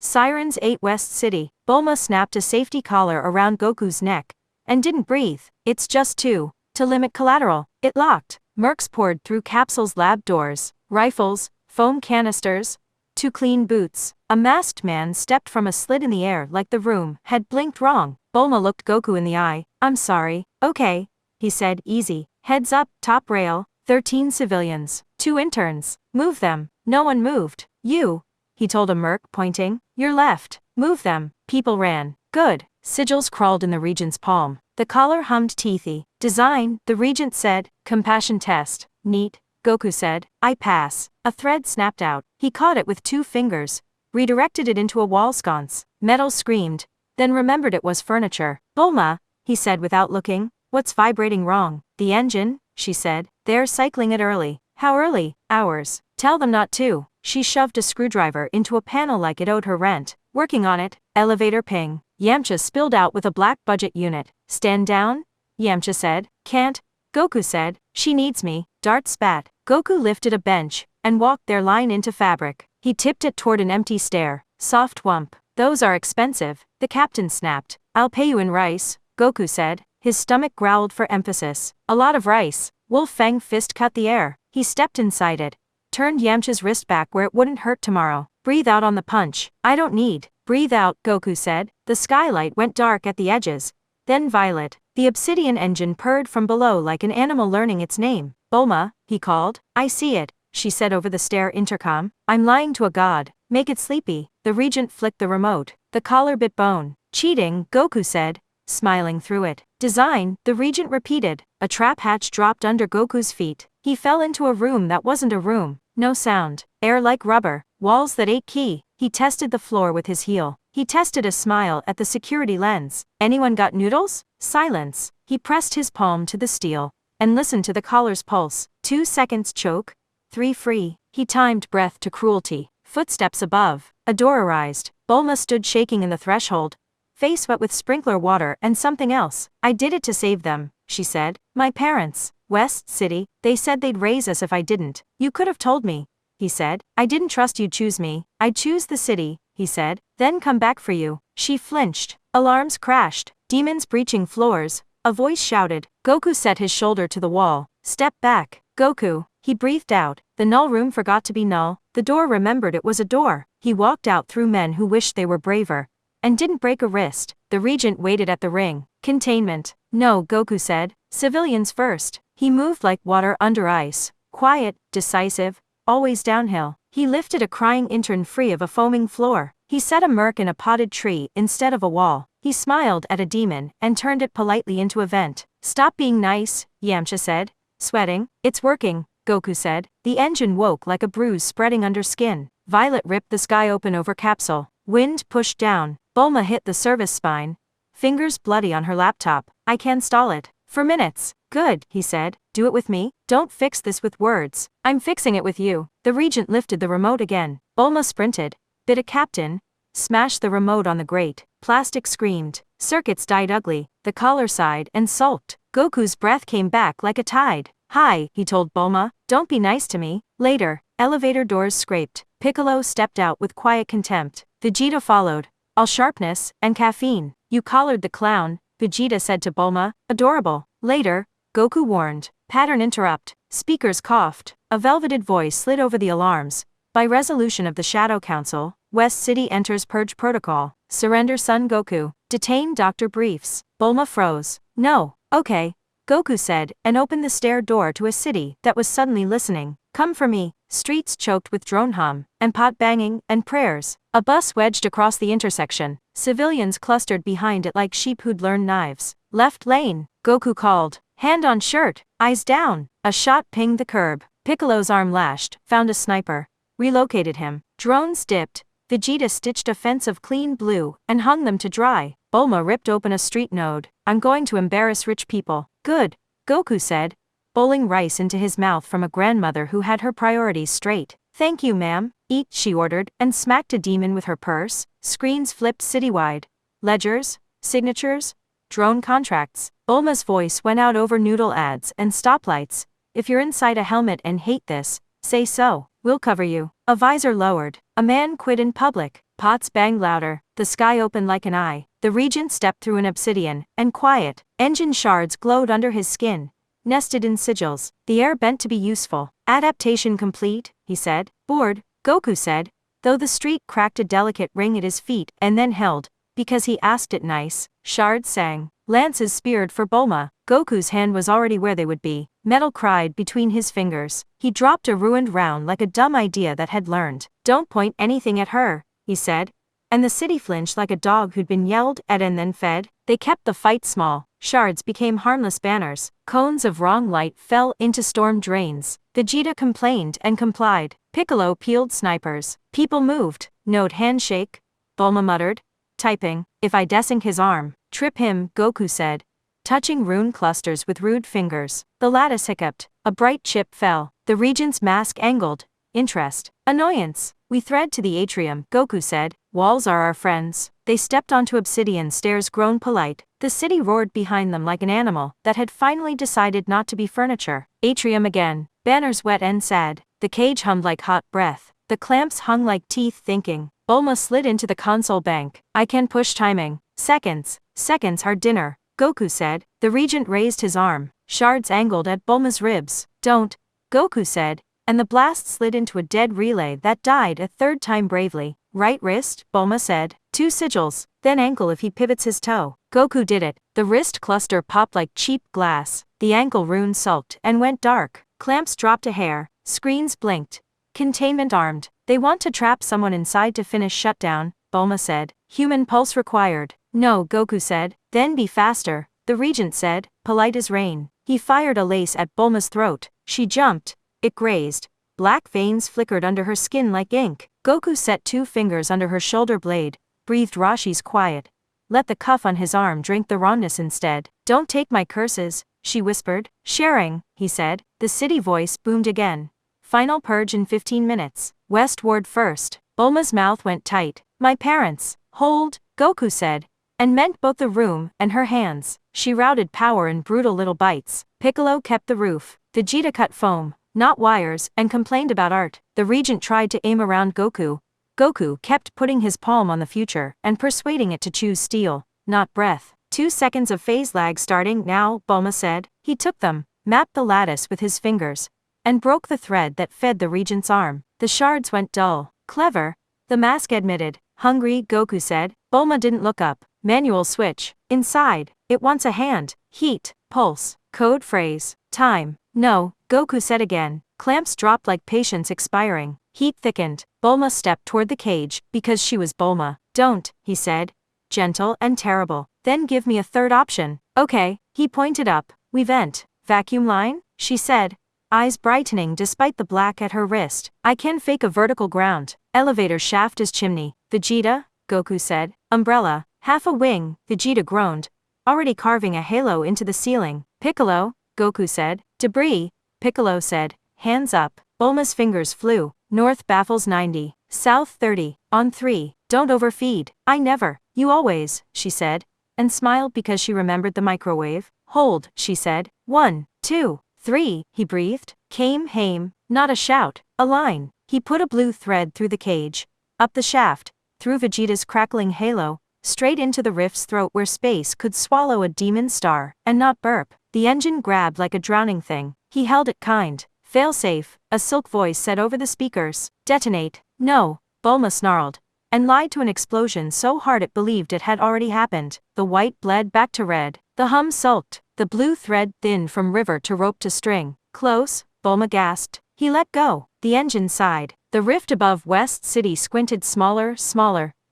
Sirens 8 West City. Bulma snapped a safety collar around Goku's neck. And didn't breathe. It's just to limit collateral. It locked. Mercs poured through capsule's lab doors. Rifles, foam canisters. 2 clean boots. A masked man stepped from a slit in the air like the room had blinked wrong. Bulma looked Goku in the eye. I'm sorry. Okay. He said, easy. Heads up, top rail. 13 civilians. 2 interns. Move them. No one moved. You. He told a merc, pointing. You're left. Move them. People ran. Good. Sigils crawled in the regent's palm. The collar hummed teethy. Design, the regent said. Compassion test. Neat. Goku said. I pass. A thread snapped out. He caught it with 2 fingers. Redirected it into a wall sconce. Metal screamed. Then remembered it was furniture. Bulma, he said without looking. What's vibrating wrong? The engine, she said. They're cycling it early. How early? Hours. Tell them not to. She shoved a screwdriver into a panel like it owed her rent. Working on it. Elevator ping. Yamcha spilled out with a black budget unit. Stand down? Yamcha said. Can't. Goku said. She needs me. Dart spat. Goku lifted a bench and walked their line into fabric. He tipped it toward an empty stair. Soft whump. Those are expensive. The captain snapped. I'll pay you in rice, Goku said. His stomach growled for emphasis. A lot of rice. Wolf Fang fist cut the air. He stepped inside it. Turned Yamcha's wrist back where it wouldn't hurt tomorrow. Breathe out on the punch. I don't need. Breathe out, Goku said. The skylight went dark at the edges. Then violet. The obsidian engine purred from below like an animal learning its name. Bulma, he called. I see it, she said over the stair intercom. I'm lying to a god. Make it sleepy. The regent flicked the remote. The collar bit bone. Cheating, Goku said, smiling through it. Design, the regent repeated. A trap hatch dropped under Goku's feet. He fell into a room that wasn't a room. No sound. Air like rubber. Walls that ate key. He tested the floor with his heel. He tested a smile at the security lens. Anyone got noodles? Silence. He pressed his palm to the steel and listened to the collar's pulse. 2 seconds choke. 3 free. He timed breath to cruelty. Footsteps above. A door arised. Bulma stood shaking in the threshold. Face wet with sprinkler water and something else. I did it to save them, she said. My parents. West City. They said they'd raise us if I didn't. You could have told me, he said. I didn't trust you'd choose me. I'd choose the city, he said. Then come back for you. She flinched. Alarms crashed. Demons breaching floors. A voice shouted. Goku set his shoulder to the wall. Step back. Goku. He breathed out. The null room forgot to be null. The door remembered it was a door. He walked out through men who wished they were braver. And didn't break a wrist. The regent waited at the ring. Containment. No, Goku said. Civilians first. He moved like water under ice. Quiet, decisive, always downhill. He lifted a crying intern free of a foaming floor. He set a merc in a potted tree instead of a wall. He smiled at a demon and turned it politely into a vent. Stop being nice, Yamcha said. Sweating. It's working, Goku said. The engine woke like a bruise spreading under skin. Violet ripped the sky open over capsule. Wind pushed down. Bulma hit the service spine. Fingers bloody on her laptop. I can stall it. For minutes. Good, he said. Do it with me? Don't fix this with words. I'm fixing it with you. The regent lifted the remote again. Bulma sprinted. Bit a captain. Smashed the remote on the grate. Plastic screamed. Circuits died ugly. The collar sighed and sulked. Goku's breath came back like a tide. Hi, he told Bulma. Don't be nice to me. Later. Elevator doors scraped. Piccolo stepped out with quiet contempt. Vegeta followed. All sharpness and caffeine. You collared the clown, Vegeta said to Bulma. Adorable. Later. Goku warned. Pattern interrupt. Speakers coughed. A velveted voice slid over the alarms. By resolution of the Shadow Council, West City enters Purge Protocol. Surrender Son Goku. Detain Dr. Briefs. Bulma froze. No. Okay. Goku said, and opened the stair door to a city that was suddenly listening. Come for me. Streets choked with drone hum, and pot banging, and prayers. A bus wedged across the intersection. Civilians clustered behind it like sheep who'd learned knives. Left lane. Goku called. Hand on shirt. Eyes down. A shot pinged the curb. Piccolo's arm lashed. Found a sniper. Relocated him. Drones dipped. Vegeta stitched a fence of clean blue, and hung them to dry. Bulma ripped open a street node. I'm going to embarrass rich people. Good. Goku said, bowling rice into his mouth from a grandmother who had her priorities straight. Thank you, ma'am. Eat, she ordered, and smacked a demon with her purse. Screens flipped citywide. Ledgers, signatures, drone contracts. Bulma's voice went out over noodle ads and stoplights. If you're inside a helmet and hate this, say so. We'll cover you. A visor lowered. A man quit in public. Pots banged louder, the sky opened like an eye. The regent stepped through an obsidian, and quiet, engine shards glowed under his skin, nested in sigils. The air bent to be useful. Adaptation complete, he said. Bored, Goku said, though the street cracked a delicate ring at his feet and then held, because he asked it nice. Shards sang. Lances speared for Bulma. Goku's hand was already where they would be. Metal cried between his fingers. He dropped a ruined round like a dumb idea that had learned. Don't point anything at her, he said. And the city flinched like a dog who'd been yelled at and then fed. They kept the fight small. Shards became harmless banners. Cones of wrong light fell into storm drains. Vegeta complained and complied. Piccolo peeled snipers. People moved. Note handshake. Bulma muttered. Typing. If I desync his arm, trip him, Goku said, touching rune clusters with rude fingers. The lattice hiccuped. A bright chip fell. The regent's mask angled. Interest. Annoyance. We thread to the atrium, Goku said. Walls are our friends. They stepped onto obsidian stairs grown polite. The city roared behind them like an animal that had finally decided not to be furniture. Atrium again. Banners wet and sad. The cage hummed like hot breath. The clamps hung like teeth thinking. Bulma slid into the console bank. I can push timing. Seconds. Seconds hard dinner, Goku said. The regent raised his arm. Shards angled at Bulma's ribs. Don't, Goku said, and the blast slid into a dead relay that died a third time bravely. Right wrist, Bulma said. 2 sigils, then ankle if he pivots his toe. Goku did it. The wrist cluster popped like cheap glass. The ankle rune sulked and went dark. Clamps dropped a hair. Screens blinked. Containment armed. They want to trap someone inside to finish shutdown, Bulma said. Human pulse required. No, Goku said. Then be faster, the regent said, polite as rain. He fired a lace at Bulma's throat. She jumped. It grazed. Black veins flickered under her skin like ink. Goku set 2 fingers under her shoulder blade, breathed Rashi's quiet. Let the cuff on his arm drink the rawness instead. Don't take my curses, she whispered. Sharing, he said. The city voice boomed again. Final purge in 15 minutes. Westward first. Bulma's mouth went tight. My parents. Hold, Goku said, and meant both the room and her hands. She routed power in brutal little bites. Piccolo kept the roof. Vegeta cut foam, not wires, and complained about art. The regent tried to aim around Goku. Goku kept putting his palm on the future and persuading it to choose steel, not breath. 2 seconds of phase lag starting now, Bulma said. He took them, mapped the lattice with his fingers, and broke the thread that fed the regent's arm. The shards went dull. Clever, the mask admitted. Hungry, Goku said. Bulma didn't look up. Manual switch. Inside. It wants a hand. Heat. Pulse. Code phrase. Time. No, Goku said again. Clamps dropped like patience expiring. Heat thickened. Bulma stepped toward the cage, because she was Bulma. Don't, he said. Gentle and terrible. Then give me a third option. Okay, he pointed up. We vent. Vacuum line? She said, eyes brightening despite the black at her wrist. I can fake a vertical ground. Elevator shaft is chimney. Vegeta, Goku said. Umbrella, half a wing, Vegeta groaned, already carving a halo into the ceiling. Piccolo, Goku said. Debris, Piccolo said. Hands up. Bulma's fingers flew. North baffles 90. South 30. On 3. Don't overfeed. I never. You always, she said. And smiled because she remembered the microwave. Hold, she said. 1, 2, 3, he breathed. Came hame, not a shout, a line. He put a blue thread through the cage, up the shaft, through Vegeta's crackling halo, straight into the rift's throat where space could swallow a demon star, and not burp. The engine grabbed like a drowning thing. He held it kind. Failsafe, a silk voice said over the speakers. Detonate. No, Bulma snarled, and lied to an explosion so hard it believed it had already happened. The white bled back to red. The hum sulked. The blue thread thinned from river to rope to string. Close, Bulma gasped. He let go. The engine sighed. The rift above West City squinted smaller,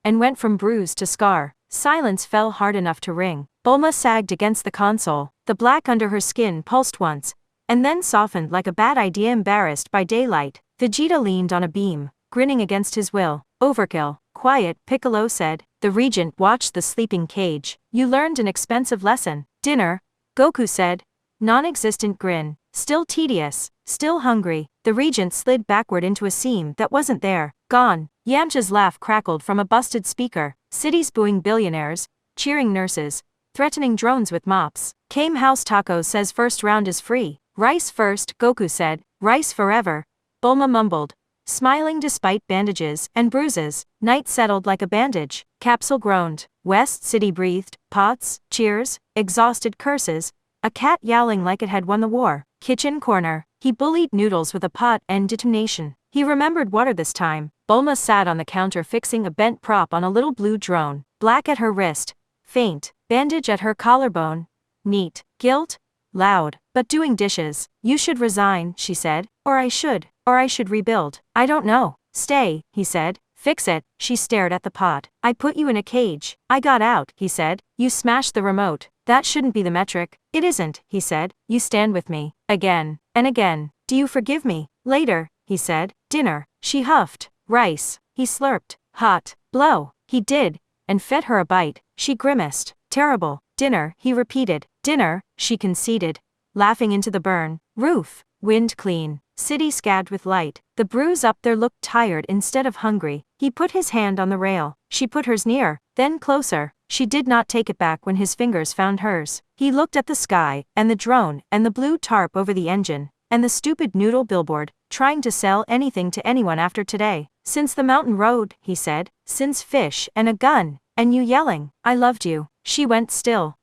and went from bruise to scar. Silence fell hard enough to ring. Bulma sagged against the console. The black under her skin pulsed once, and then softened like a bad idea embarrassed by daylight. Vegeta leaned on a beam, grinning against his will. Overkill. Quiet, Piccolo said. The regent watched the sleeping cage. You learned an expensive lesson. Dinner, Goku said. Non-existent grin. Still tedious. Still hungry. The regent slid backward into a seam that wasn't there. Gone. Yamcha's laugh crackled from a busted speaker. Cities booing billionaires, cheering nurses, threatening drones with mops. Came House Tacos says first round is free. Rice first, Goku said. Rice forever. Bulma mumbled. smiling despite bandages and bruises. Night settled like a bandage. Capsule groaned. West City breathed. Pots, cheers, exhausted curses. A cat yowling like it had won the war. Kitchen corner. He bullied Noodles with a pot and detonation. He remembered water this time. Bulma sat on the counter fixing a bent prop on a little blue drone. Black at her wrist. Faint. Bandage at her collarbone. Neat. Guilt? Loud. But doing dishes. You should resign, she said. Or I should rebuild. I don't know. Stay, he said. Fix it. She stared at the pot. I put you in a cage. I got out, he said. You smashed the remote. That shouldn't be the metric. It isn't, he said. You stand with me. Again. And again. Do you forgive me? Later, he said. Dinner. She huffed. Rice. He slurped. Hot. Blow. He did. And fed her a bite. She grimaced. Terrible. Dinner, he repeated. Dinner, she conceded. Laughing into the burn. Roof. Wind clean. City scabbed with light. The bruise up there looked tired instead of hungry. He put his hand on the rail. She put hers near, then closer. She did not take it back when his fingers found hers. He looked at the sky, and the drone, and the blue tarp over the engine, and the stupid noodle billboard, trying to sell anything to anyone after today. Since the mountain road, he said. Since fish and a gun, and you yelling, I loved you. She went still.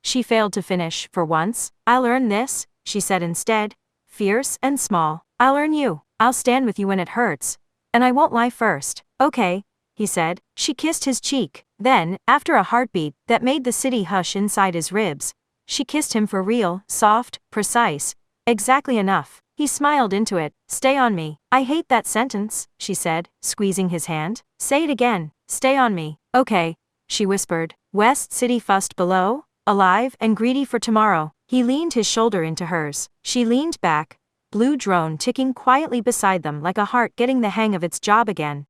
She failed to finish, for once. I'll earn this, she said instead. Fierce and small. I'll earn you. I'll stand with you when it hurts. And I won't lie first. Okay, he said. She kissed his cheek. Then, after a heartbeat that made the city hush inside his ribs, she kissed him for real, soft, precise. Exactly enough. He smiled into it. Stay on me. I hate that sentence, she said, squeezing his hand. Say it again. Stay on me. Okay, she whispered. West City fussed below, alive and greedy for tomorrow. He leaned his shoulder into hers. She leaned back, blue drone ticking quietly beside them like a heart getting the hang of its job again.